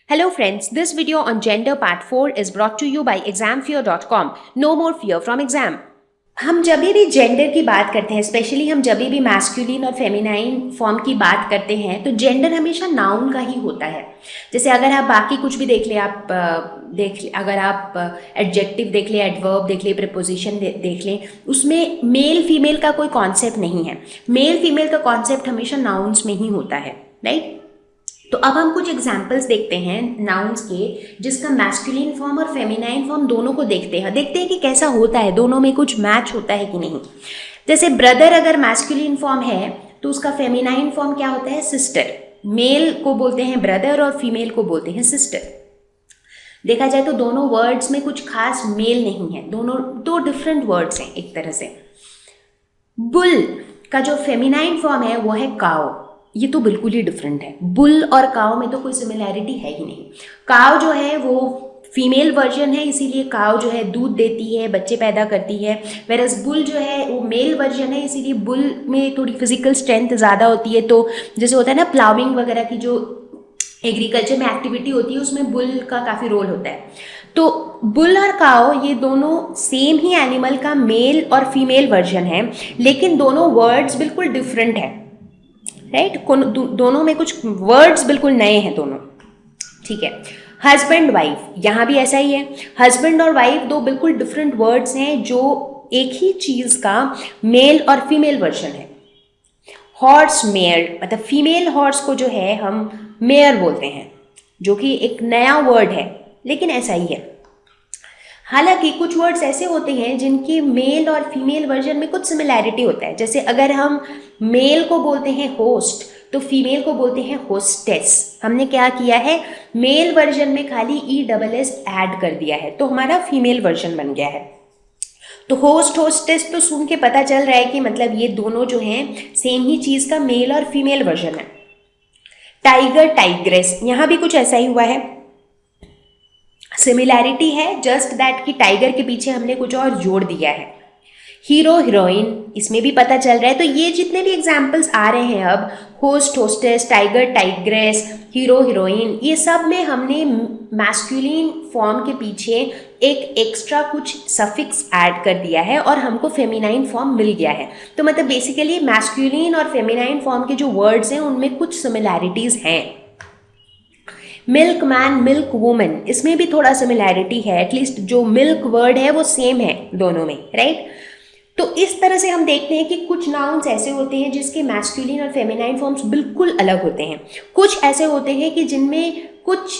Hello friends, this video on gender part 4 is brought to you by examfear.com. No more fear from exam. हम जब भी gender की बात करते हैं, स्पेशली हम जब भी मैस्कुलिन और फेमिनाइन फॉर्म की बात करते हैं तो जेंडर हमेशा नाउन का ही होता है। जैसे अगर आप बाकी कुछ भी देख लें, अगर आप एडजेक्टिव देख लें, एडवर्ब देख लें, प्रीपोजिशन देख लें, उसमें मेल फीमेल का कोई कॉन्सेप्ट नहीं है। मेल फीमेल का कॉन्सेप्ट हमेशा नाउन्स में ही होता है, राइट। तो अब हम कुछ एग्जाम्पल्स देखते हैं नाउन्स के, जिसका मैस्कुलिन फॉर्म और फेमिनाइन फॉर्म दोनों को देखते हैं कि कैसा होता है, दोनों में कुछ मैच होता है कि नहीं। जैसे ब्रदर अगर मैस्कुलिन फॉर्म है तो उसका फेमिनाइन फॉर्म क्या होता है, सिस्टर। मेल को बोलते हैं ब्रदर और फीमेल को बोलते हैं सिस्टर। देखा जाए तो दोनों वर्ड्स में कुछ खास मेल नहीं है, दोनों दो डिफरेंट वर्ड्स हैं एक तरह से। बुल का जो फेमिनाइन फॉर्म है वो है काओ। ये तो बिल्कुल ही डिफरेंट है। बुल और काव में तो कोई सिमिलैरिटी है ही नहीं। काव जो है वो फीमेल वर्जन है, इसीलिए काव जो है दूध देती है, बच्चे पैदा करती है। वेरस बुल जो है वो मेल वर्जन है, इसीलिए बुल में थोड़ी फिजिकल स्ट्रेंथ ज़्यादा होती है। तो जैसे होता है ना प्लाविंग वगैरह की जो एग्रीकल्चर में एक्टिविटी होती है उसमें बुल का काफ़ी रोल होता है। तो बुल और काव ये दोनों सेम ही एनिमल का मेल और फीमेल वर्जन है, लेकिन दोनों वर्ड्स बिल्कुल डिफरेंट है, राइट। दोनों में कुछ वर्ड्स बिल्कुल नए हैं दोनों, ठीक है। हस्बैंड वाइफ, यहाँ भी ऐसा ही है। हस्बैंड और वाइफ दो बिल्कुल डिफरेंट वर्ड्स हैं जो एक ही चीज़ का मेल और फीमेल वर्जन है। हॉर्स मेयर, मतलब फीमेल हॉर्स को जो है हम मेयर बोलते हैं, जो कि एक नया वर्ड है, लेकिन ऐसा ही है। हालांकि कुछ वर्ड्स ऐसे होते हैं जिनके मेल और फीमेल वर्जन में कुछ सिमिलैरिटी होता है। जैसे अगर हम मेल को बोलते हैं होस्ट तो फीमेल को बोलते हैं होस्टेस। हमने क्या किया है, मेल वर्जन में खाली ESS ऐड कर दिया है, तो हमारा फीमेल वर्जन बन गया है। तो होस्ट होस्टेस तो सुन के पता चल रहा है कि मतलब ये दोनों जो हैं सेम ही चीज़ का मेल और फीमेल वर्जन है। टाइगर टाइग्रेस, यहाँ भी कुछ ऐसा ही हुआ है, सिमिलैरिटी है, जस्ट दैट कि टाइगर के पीछे हमने कुछ और जोड़ दिया है। हीरो हीरोइन, इसमें भी पता चल रहा है। तो ये जितने भी एग्जाम्पल्स आ रहे हैं अब, host hostess, tiger tigress, hero heroine, ये सब में हमने मैस्कुलिन फॉर्म के पीछे एक एक्स्ट्रा कुछ सफिक्स ऐड कर दिया है और हमको फेमिनाइन फॉर्म मिल गया है। तो मतलब बेसिकली मैस्कुलिन और फेमिनाइन फॉर्म के जो वर्ड्स हैं उनमें कुछ सिमिलैरिटीज़ हैं। मिल्क मैन, मिल्क वुमन, इसमें भी थोड़ा सिमिलैरिटी है, एटलीस्ट जो मिल्क वर्ड है वो सेम है दोनों में, राइट। तो इस तरह से हम देखते हैं कि कुछ नाउन्स ऐसे होते हैं जिसके मैस्कुलिन और फेमिनाइन फॉर्म्स बिल्कुल अलग होते हैं। कुछ ऐसे होते हैं कि जिनमें कुछ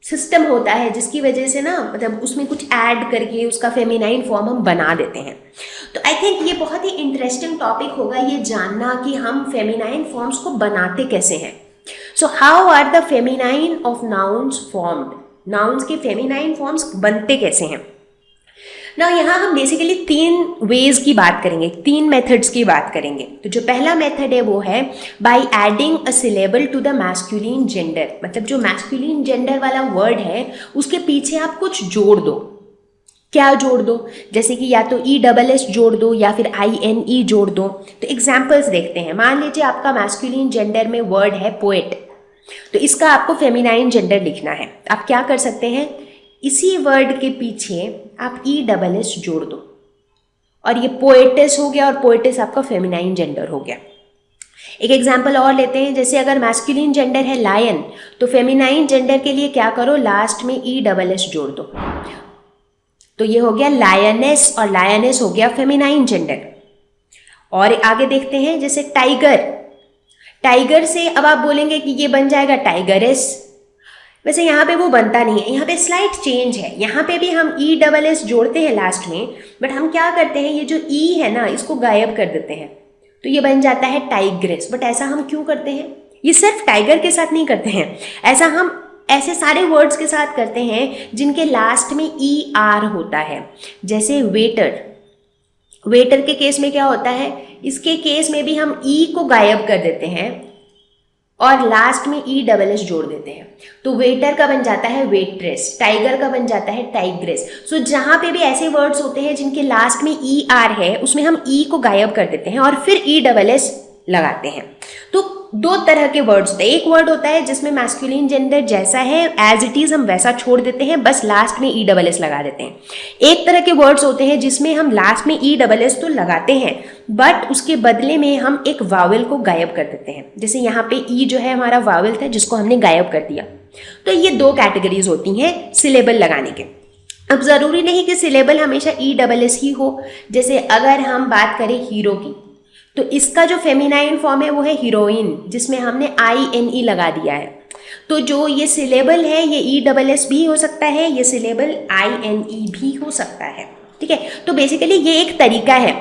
सिस्टम होता है जिसकी वजह से ना, मतलब उसमें कुछ ऐड करके उसका फेमिनाइन फॉर्म हम बना देते हैं। तो आई थिंक ये बहुत ही इंटरेस्टिंग टॉपिक होगा ये जानना कि हम फेमिनाइन फॉर्म्स को बनाते कैसे हैं। So how are the feminine of nouns formed? Nouns के feminine forms बनते कैसे हैं? ना यहाँ हम बेसिकली 3 ways की बात करेंगे, 3 methods की बात करेंगे। तो जो पहला मेथड है वो है by adding a syllable to the masculine gender। मतलब जो masculine gender वाला वर्ड है उसके पीछे आप कुछ जोड़ दो। क्या जोड़ दो? जैसे कि या तो ESS जोड़ दो या फिर INE जोड़ दो। तो एग्जाम्पल्स देखते हैं। मान लीजिए आपका मैस्कुलिन जेंडर में वर्ड है पोएट, तो इसका आपको फेमिनाइन जेंडर लिखना है। आप क्या कर सकते हैं, इसी वर्ड के पीछे आप ESS जोड़ दो और ये पोएटेस हो गया, और पोएटेस आपका फेमिनाइन जेंडर हो गया। एक एग्जाम्पल और लेते हैं। जैसे अगर मैस्कुलिन जेंडर है लायन, तो फेमिनाइन जेंडर के लिए क्या करो, लास्ट में ESS जोड़ दो, तो ये हो गया लायनेस, और लायनेस हो गया फेमिनाइन जेंडर। और आगे देखते हैं, जैसे टाइगर, टाइगर से अब आप बोलेंगे कि ये बन जाएगा टाइगरेस। वैसे यहाँ पे वो बनता नहीं है, यहाँ पे स्लाइट चेंज है। यहाँ पे भी हम ESS जोड़ते हैं लास्ट में, बट हम क्या करते हैं, ये जो ई है ना इसको गायब कर देते हैं, तो ये बन जाता है टाइग्रेस। बट ऐसा हम क्यों करते हैं? ये सिर्फ टाइगर के साथ नहीं करते हैं, ऐसा हम ऐसे सारे वर्ड्स के साथ करते हैं जिनके लास्ट में ER होता है। जैसे वेटर, वेटर के केस में क्या होता है, इसके केस में भी हम E को गायब कर देते हैं और लास्ट में ESS जोड़ देते हैं। तो वेटर का बन जाता है वेट्रेस, टाइगर का बन जाता है टाइग्रेस। सो जहाँ पे भी ऐसे वर्ड्स होते हैं जिनके लास्ट में ER है, उसमें हम E को गायब कर देते हैं और फिर ESS लगाते हैं। तो दो तरह के वर्ड्स होते हैं। एक वर्ड होता है जिसमें मैस्कुलिन जेंडर जैसा है एज इट इज हम वैसा छोड़ देते हैं, बस लास्ट में ESS लगा देते हैं। एक तरह के वर्ड्स होते हैं जिसमें हम लास्ट में ESS तो लगाते हैं बट उसके बदले में हम एक वावल को गायब कर देते हैं। जैसे यहाँ पे ई जो है हमारा वावल था जिसको हमने गायब कर दिया। तो ये दो कैटेगरीज होती हैं सिलेबल लगाने के। अब ज़रूरी नहीं कि सिलेबल हमेशा ESS ही हो। जैसे अगर हम बात करें हीरो की, तो इसका जो फेमिनाइन फॉर्म है वो है हीरोइन, जिसमें हमने INE लगा दिया है। तो जो ये सिलेबल है ये ESS भी हो सकता है, ये सिलेबल INE भी हो सकता है। ठीक है, तो बेसिकली ये एक तरीका है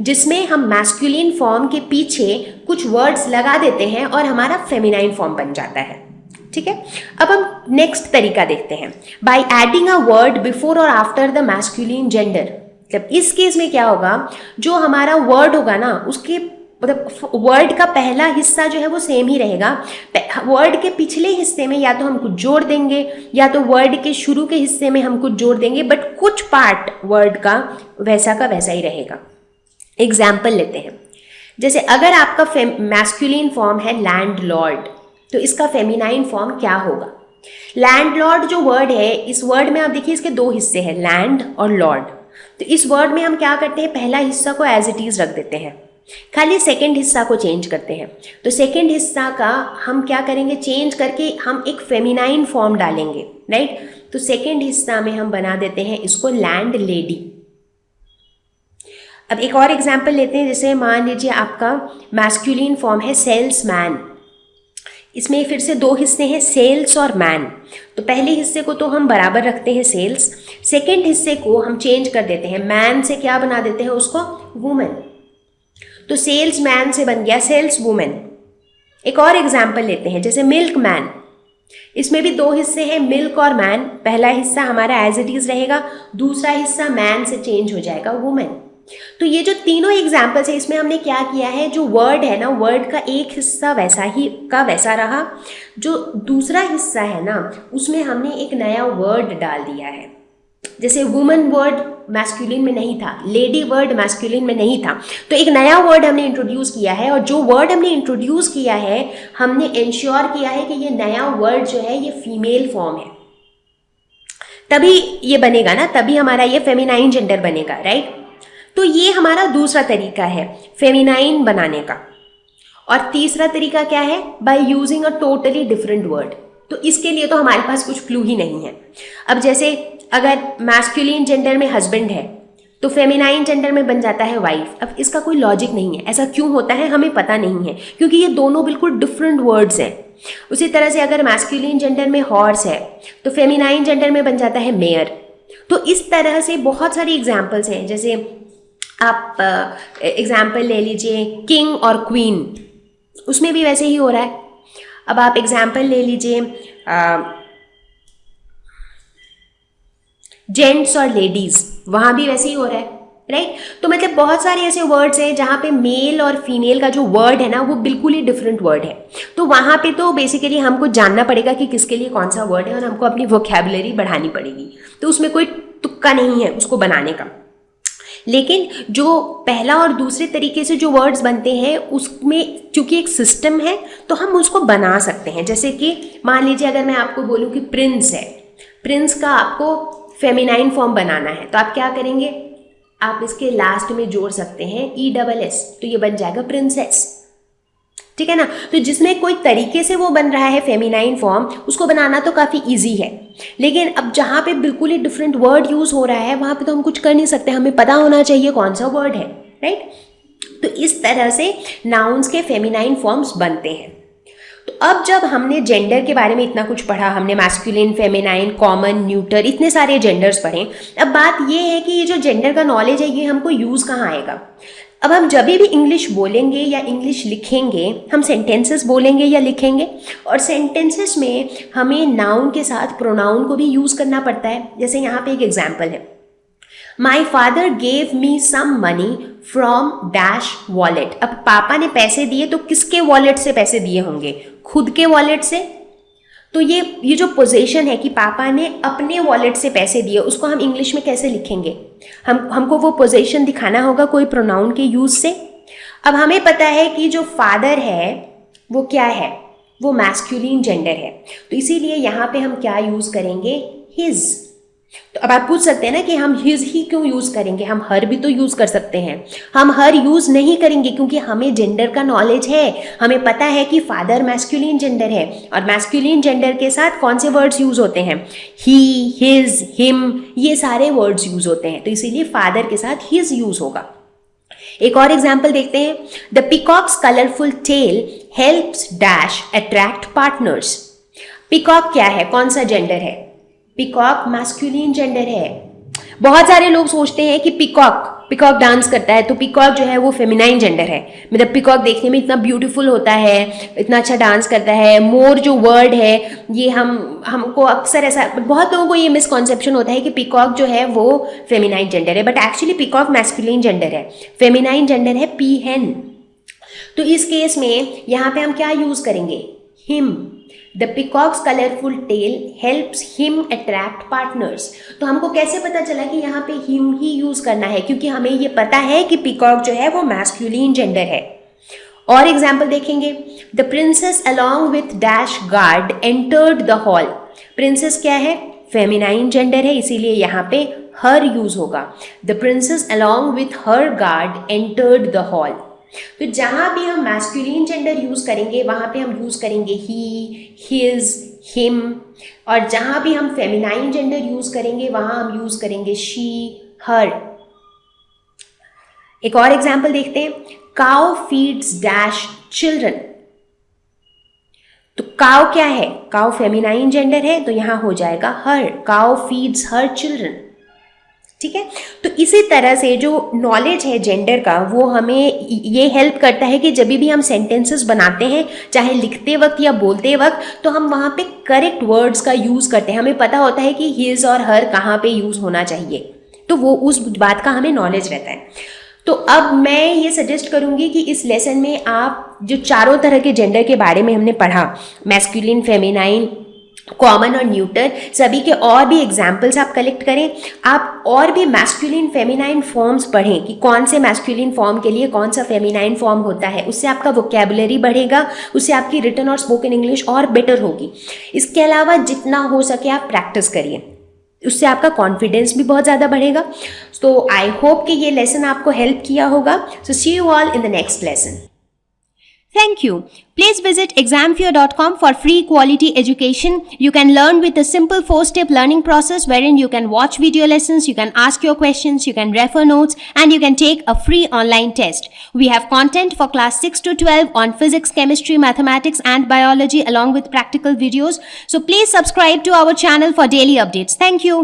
जिसमें हम मैस्कुलिन फॉर्म के पीछे कुछ वर्ड्स लगा देते हैं और हमारा फेमिनाइन फॉर्म बन जाता है। ठीक है, अब हम नेक्स्ट तरीका देखते हैं, by adding a word before और आफ्टर द मैस्कुलिन जेंडर। जब इस केस में क्या होगा, जो हमारा वर्ड होगा ना उसके मतलब वर्ड का पहला हिस्सा जो है वो सेम ही रहेगा। वर्ड के पिछले हिस्से में या तो हम कुछ जोड़ देंगे या तो वर्ड के शुरू के हिस्से में हम कुछ जोड़ देंगे, बट कुछ पार्ट वर्ड का वैसा ही रहेगा। एग्जाम्पल लेते हैं, जैसे अगर आपका मैस्कुलिन फॉर्म है लैंडलॉर्ड, तो इसका फेमिनाइन फॉर्म क्या होगा। लैंडलॉर्ड जो वर्ड है, इस वर्ड में आप देखिए इसके दो हिस्से हैं, लैंड और लॉर्ड। तो इस वर्ड में हम क्या करते हैं, पहला हिस्सा को एज इट इज रख देते हैं, खाली सेकंड हिस्सा को चेंज करते हैं। तो सेकंड हिस्सा का हम क्या करेंगे, चेंज करके हम एक फेमिनाइन फॉर्म डालेंगे, राइट। तो सेकंड हिस्सा में हम बना देते हैं इसको लैंड लेडी। अब एक और एग्जाम्पल लेते हैं, जैसे मान लीजिए आपका मैस्कुलिन फॉर्म है सेल्समैन। इसमें फिर से दो हिस्से हैं, सेल्स और मैन। तो पहले हिस्से को तो हम बराबर रखते हैं सेल्स, सेकंड हिस्से को हम चेंज कर देते हैं, मैन से क्या बना देते हैं उसको, वुमेन। तो सेल्स मैन से बन गया सेल्स वुमेन। एक और एग्जाम्पल लेते हैं, जैसे मिल्क मैन। इसमें भी दो हिस्से हैं, मिल्क और मैन। पहला हिस्सा हमारा एज इट इज रहेगा, दूसरा हिस्सा मैन से चेंज हो जाएगा वुमेन। तो ये जो तीनों एग्जाम्पल्स है इसमें हमने क्या किया है, जो वर्ड है ना वर्ड का एक हिस्सा वैसा ही का वैसा रहा, जो दूसरा हिस्सा है ना उसमें हमने एक नया वर्ड डाल दिया है। जैसे वुमन वर्ड मैस्कुलिन में नहीं था, लेडी वर्ड मैस्कुलिन में नहीं था, तो एक नया वर्ड हमने इंट्रोड्यूस किया है। और जो वर्ड हमने इंट्रोड्यूस किया है हमने इंश्योर किया है कि ये नया वर्ड जो है ये फीमेल फॉर्म है, तभी ये बनेगा ना, तभी हमारा ये फेमिनाइन जेंडर बनेगा, राइट। तो ये हमारा दूसरा तरीका है फेमिनाइन बनाने का। और तीसरा तरीका क्या है, by using a totally different word. तो इसके लिए तो हमारे पास कुछ क्लू ही नहीं है। अब जैसे अगर मैस्कुलिन जेंडर में हस्बैंड है तो फेमिनाइन जेंडर में बन जाता है वाइफ। अब इसका कोई लॉजिक नहीं है, ऐसा क्यों होता है हमें पता नहीं है, क्योंकि ये दोनों बिल्कुल डिफरेंट वर्ड्स हैं। उसी तरह से अगर मैस्कुलिन जेंडर में हॉर्स है तो फेमिनाइन जेंडर में बन जाता है मेयर। तो इस तरह से बहुत सारी एग्जाम्पल्स हैं। जैसे आप एग्जाम्पल ले लीजिए किंग और क्वीन, उसमें भी वैसे ही हो रहा है। अब आप एग्जाम्पल ले लीजिए जेंट्स और लेडीज, वहाँ भी वैसे ही हो रहा है, राइट। तो मतलब बहुत सारे ऐसे वर्ड्स हैं जहाँ पे मेल और फीमेल का जो वर्ड है ना वो बिल्कुल ही डिफरेंट वर्ड है। तो वहाँ पे तो बेसिकली हमको जानना पड़ेगा कि किसके लिए कौन सा वर्ड है और हमको अपनी वोकैबुलरी बढ़ानी पड़ेगी। तो उसमें कोई तुक्का नहीं है उसको बनाने का। लेकिन जो पहला और दूसरे तरीके से जो वर्ड्स बनते हैं उसमें चूंकि एक सिस्टम है तो हम उसको बना सकते हैं। जैसे कि मान लीजिए अगर मैं आपको बोलूँ कि प्रिंस है, प्रिंस का आपको फेमिनाइन फॉर्म बनाना है तो आप क्या करेंगे, आप इसके लास्ट में जोड़ सकते हैं ESS, तो ये बन जाएगा प्रिंसेस, ठीक है ना। तो जिसमें कोई तरीके से वो बन रहा है फेमिनाइन फॉर्म, उसको बनाना तो काफ़ी इजी है। लेकिन अब जहाँ पे बिल्कुल ही डिफरेंट वर्ड यूज़ हो रहा है वहाँ पे तो हम कुछ कर नहीं सकते, हमें पता होना चाहिए कौन सा वर्ड है, राइट। तो इस तरह से नाउन्स के फेमिनाइन फॉर्म्स बनते हैं। तो अब जब हमने जेंडर के बारे में इतना कुछ पढ़ा, हमने मैस्कुलिन, फेमिनाइन, कॉमन, न्यूटर, इतने सारे जेंडर्स पढ़े। अब बात ये है कि ये जो जेंडर का नॉलेज है ये हमको यूज़ कहाँ आएगा। अब हम जब भी इंग्लिश बोलेंगे या इंग्लिश लिखेंगे, हम सेंटेंसेस बोलेंगे या लिखेंगे, और सेंटेंसेस में हमें नाउन के साथ प्रोनाउन को भी यूज़ करना पड़ता है। जैसे यहाँ पे एक एग्जाम्पल है, my father gave me some money from dash wallet. अब पापा ने पैसे दिए तो किसके वॉलेट से पैसे दिए होंगे, खुद के वॉलेट से। तो ये जो पोजीशन है कि पापा ने अपने वॉलेट से पैसे दिए, उसको हम इंग्लिश में कैसे लिखेंगे, हमको वो पोजीशन दिखाना होगा कोई प्रोनाउन के यूज से। अब हमें पता है कि जो फादर है वो क्या है, वो मैस्कुलिन जेंडर है, तो इसीलिए यहाँ पे हम क्या यूज़ करेंगे, हिज। तो अब आप पूछ सकते हैं ना कि हम हिज ही क्यों यूज़ करेंगे, हम हर भी तो यूज़ कर सकते हैं। हम हर यूज़ नहीं करेंगे क्योंकि हमें जेंडर का नॉलेज है, हमें पता है कि फादर मैस्कुलिन जेंडर है, और मैस्कुलिन जेंडर के साथ कौन से वर्ड्स यूज़ होते हैं, ही, हिज, हिम, ये सारे वर्ड्स यूज़ होते हैं, तो इसीलिए फादर के साथ हिज यूज़ होगा। एक और एग्जाम्पल देखते हैं, the peacock's colourful tail helps dash attract partners. Peacock क्या है, कौन सा जेंडर है, पिकॉक मैस्कुलिन जेंडर है। बहुत सारे लोग सोचते हैं कि पिकॉक डांस करता है, तो पिकॉक जो है वो फेमिनाइन जेंडर है। मतलब पिकॉक देखने में इतना ब्यूटीफुल होता है, इतना अच्छा डांस करता है। मोर जो वर्ड है ये हमको अक्सर ऐसा, बहुत लोगों को ये मिसकॉन्सेप्शन होता है कि पिकॉक जो है वो फेमिनाइन जेंडर है, but actually peacock masculine gender है, फेमिनाइन जेंडर है पीहेन। तो इस केस में यहाँ पे हम क्या यूज करेंगे, him. The peacock's colourful tail helps him attract partners. तो हमको कैसे पता चला कि यहाँ पे हिम ही यूज करना है, क्योंकि हमें ये पता है कि पिकॉक जो है वो मैस्कुलिन जेंडर है। और एग्जाम्पल देखेंगे, the princess along with dash guard entered the hall. Princess क्या है, फेमिनाइन जेंडर है, इसीलिए यहाँ पे हर यूज होगा। The princess along with her guard entered the hall. तो जहां भी हम मैस्कुलिन जेंडर यूज करेंगे वहां पे हम यूज करेंगे ही, हिज, हिम, और जहां भी हम फेमिनाइन जेंडर यूज करेंगे वहां हम यूज करेंगे शी, हर। एक और एग्जांपल देखते हैं, काउ फीड्स डैश चिल्ड्रन। तो काउ क्या है, काउ फेमिनाइन जेंडर है, तो यहां हो जाएगा हर, काउ फीड्स हर चिल्ड्रन। ठीक है, तो इसी तरह से जो नॉलेज है जेंडर का वो हमें ये हेल्प करता है कि जब भी हम सेंटेंसेस बनाते हैं, चाहे लिखते वक्त या बोलते वक्त, तो हम वहाँ पे करेक्ट वर्ड्स का यूज़ करते हैं। हमें पता होता है कि हिज और हर कहाँ पे यूज़ होना चाहिए, तो वो उस बात का हमें नॉलेज रहता है। तो अब मैं ये सजेस्ट करूँगी कि इस लेसन में आप जो चारों तरह के जेंडर के बारे में हमने पढ़ा, मैस्कुलिन, फेमिनाइन, कॉमन और न्यूटर, सभी के और भी एग्जाम्पल्स आप कलेक्ट करें। आप और भी मैस्कुलिन फेमिनाइन फॉर्म्स पढ़ें कि कौन से मैस्कुलिन फॉर्म के लिए कौन सा फेमिनाइन फॉर्म होता है, उससे आपका वोकैबुलरी बढ़ेगा, उससे आपकी रिटन और स्पोकन इंग्लिश और बेटर होगी। इसके अलावा जितना हो सके आप प्रैक्टिस करिए, उससे आपका कॉन्फिडेंस भी बहुत ज़्यादा बढ़ेगा। तो आई होप कि ये लेसन आपको हेल्प किया होगा। So see you all in the next lesson. Thank you. Please visit examfear.com for free quality education. You can learn with a simple 4-step learning process wherein you can watch video lessons, you can ask your questions, you can refer notes, and you can take a free online test. We have content for class 6 to 12 on physics, chemistry, mathematics, and biology along with practical videos. So please subscribe to our channel for daily updates. Thank you.